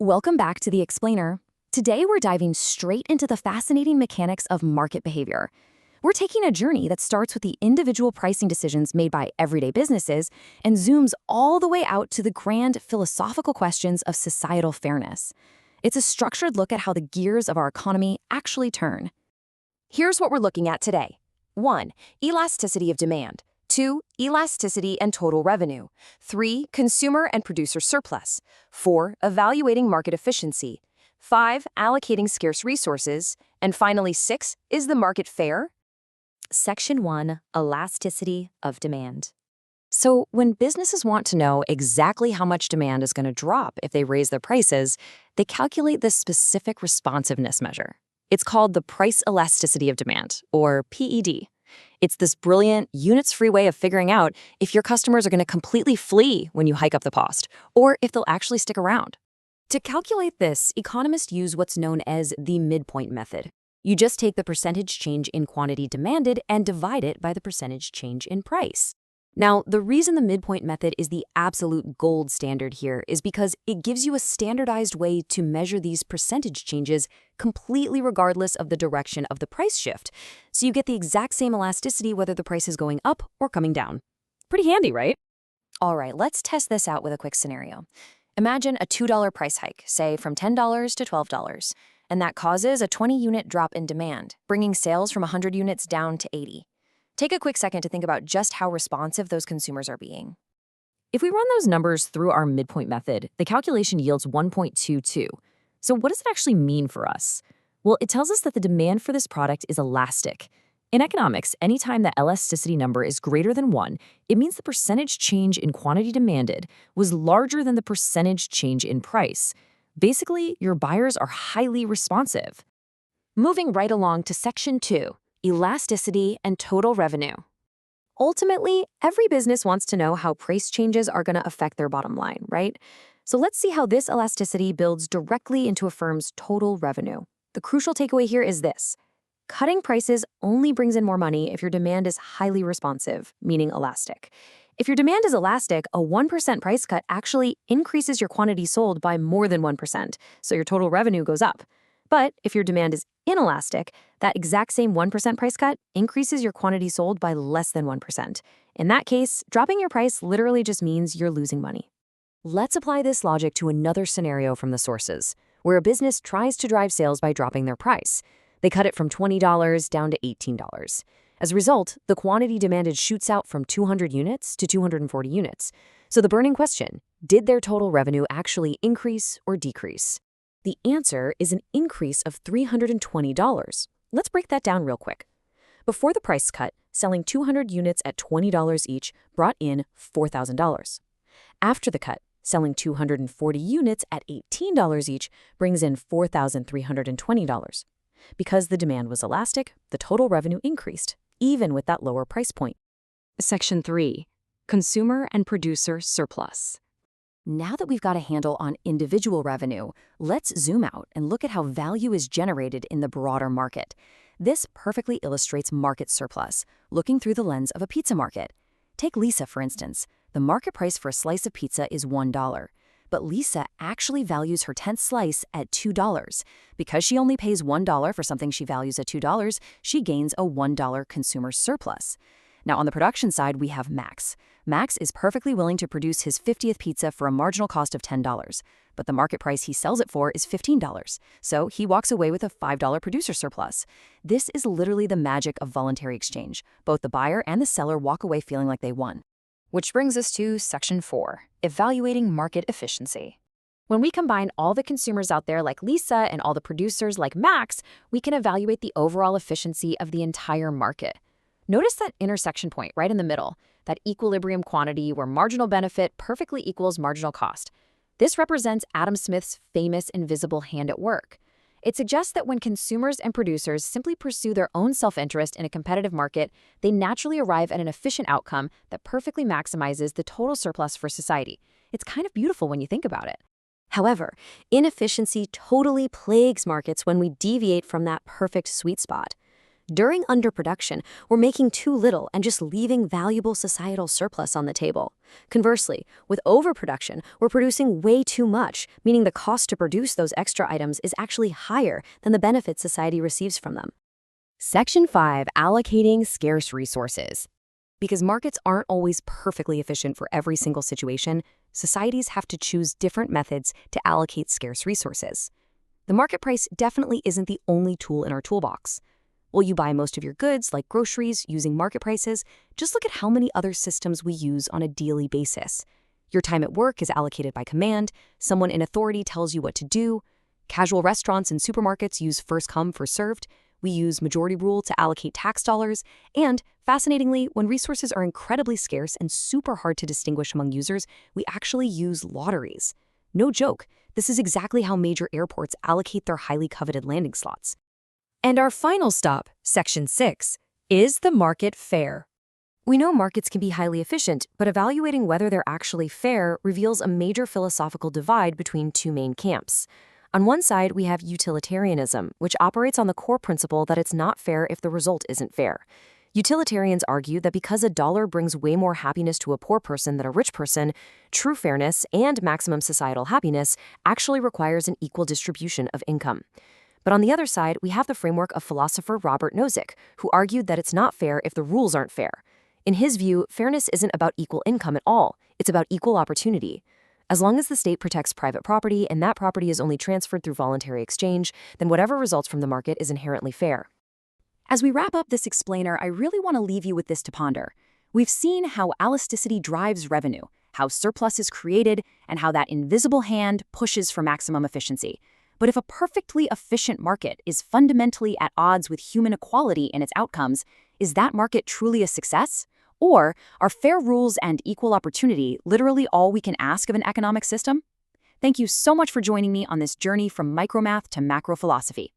Welcome back to The Explainer. Today we're diving straight into the fascinating mechanics of market behavior. We're taking a journey that starts with the individual pricing decisions made by everyday businesses and zooms all the way out to the grand philosophical questions of societal fairness. It's a structured look at how the gears of our economy actually turn. Here's what we're looking at today. 1. Elasticity of demand. 2. Elasticity and total revenue. 3. Consumer and producer surplus. 4. Evaluating market efficiency. 5. Allocating scarce resources. And finally, 6. Is the market fair? Section 1. Elasticity of demand. So when businesses want to know exactly how much demand is going to drop if they raise their prices, they calculate this specific responsiveness measure. It's called the price elasticity of demand, or PED. It's this brilliant, units-free way of figuring out if your customers are going to completely flee when you hike up the cost, or if they'll actually stick around. To calculate this, economists use what's known as the Midpoint Method. You just take the percentage change in quantity demanded and divide it by the percentage change in price. Now, the reason the Midpoint Method is the absolute gold standard here is because it gives you a standardized way to measure these percentage changes completely regardless of the direction of the price shift. So you get the exact same elasticity whether the price is going up or coming down. Pretty handy, right? All right, let's test this out with a quick scenario. Imagine a $2 price hike, say from $10 to $12, and that causes a 20-unit drop in demand, bringing sales from 100 units down to 80. Take a quick second to think about just how responsive those consumers are being. If we run those numbers through our midpoint method, the calculation yields 1.22. So what does it actually mean for us? Well, it tells us that the demand for this product is elastic. In economics, anytime the elasticity number is greater than 1, it means the percentage change in quantity demanded was larger than the percentage change in price. Basically, your buyers are highly responsive. Moving right along to Section 2. Elasticity and total revenue. Ultimately, every business wants to know how price changes are going to affect their bottom line, right? So let's see how this elasticity builds directly into a firm's total revenue. The crucial takeaway here is this. Cutting prices only brings in more money if your demand is highly responsive, meaning elastic. If your demand is elastic, a 1% price cut actually increases your quantity sold by more than 1%, so your total revenue goes up. But if your demand is inelastic, that exact same 1% price cut increases your quantity sold by less than 1%. In that case, dropping your price literally just means you're losing money. Let's apply this logic to another scenario from the sources, where a business tries to drive sales by dropping their price. They cut it from $20 down to $18. As a result, the quantity demanded shoots out from 200 units to 240 units. So the burning question, did their total revenue actually increase or decrease? The answer is an increase of $320. Let's break that down real quick. Before the price cut, selling 200 units at $20 each brought in $4,000. After the cut, selling 240 units at $18 each brings in $4,320. Because the demand was elastic, the total revenue increased, even with that lower price point. Section 3. Consumer and producer surplus. Now that we've got a handle on individual revenue, let's zoom out and look at how value is generated in the broader market. This perfectly illustrates market surplus, looking through the lens of a pizza market. Take Lisa, for instance. The market price for a slice of pizza is $1. But Lisa actually values her 10th slice at $2. Because she only pays $1 for something she values at $2, she gains a $1 consumer surplus. Now, on the production side, we have Max. Max is perfectly willing to produce his 50th pizza for a marginal cost of $10, but the market price he sells it for is $15, so he walks away with a $5 producer surplus. This is literally the magic of voluntary exchange. Both the buyer and the seller walk away feeling like they won. Which brings us to Section 4, Evaluating Market Efficiency. When we combine all the consumers out there like Lisa and all the producers like Max, we can evaluate the overall efficiency of the entire market. Notice that intersection point right in the middle, that equilibrium quantity where marginal benefit perfectly equals marginal cost. This represents Adam Smith's famous invisible hand at work. It suggests that when consumers and producers simply pursue their own self-interest in a competitive market, they naturally arrive at an efficient outcome that perfectly maximizes the total surplus for society. It's kind of beautiful when you think about it. However, inefficiency totally plagues markets when we deviate from that perfect sweet spot. During underproduction, we're making too little and just leaving valuable societal surplus on the table. Conversely, with overproduction, we're producing way too much, meaning the cost to produce those extra items is actually higher than the benefit society receives from them. Section 5, Allocating Scarce Resources. Because markets aren't always perfectly efficient for every single situation, societies have to choose different methods to allocate scarce resources. The market price definitely isn't the only tool in our toolbox. While you buy most of your goods, like groceries, using market prices, just look at how many other systems we use on a daily basis. Your time at work is allocated by command, someone in authority tells you what to do, casual restaurants and supermarkets use first come, first served, we use majority rule to allocate tax dollars, and, fascinatingly, when resources are incredibly scarce and super hard to distinguish among users, we actually use lotteries. No joke, this is exactly how major airports allocate their highly coveted landing slots. And our final stop, Section 6, is the market fair. We know markets can be highly efficient, but evaluating whether they're actually fair reveals a major philosophical divide between two main camps. On one side, we have utilitarianism, which operates on the core principle that it's not fair if the result isn't fair. Utilitarians argue that because a dollar brings way more happiness to a poor person than a rich person, true fairness and maximum societal happiness actually requires an equal distribution of income. But on the other side, we have the framework of philosopher Robert Nozick, who argued that it's not fair if the rules aren't fair. In his view, fairness isn't about equal income at all, it's about equal opportunity. As long as the state protects private property and that property is only transferred through voluntary exchange, then whatever results from the market is inherently fair. As we wrap up this explainer, I really want to leave you with this to ponder. We've seen how elasticity drives revenue, how surplus is created, and how that invisible hand pushes for maximum efficiency. But if a perfectly efficient market is fundamentally at odds with human equality in its outcomes, is that market truly a success? Or are fair rules and equal opportunity literally all we can ask of an economic system? Thank you so much for joining me on this journey from micromath to macro philosophy.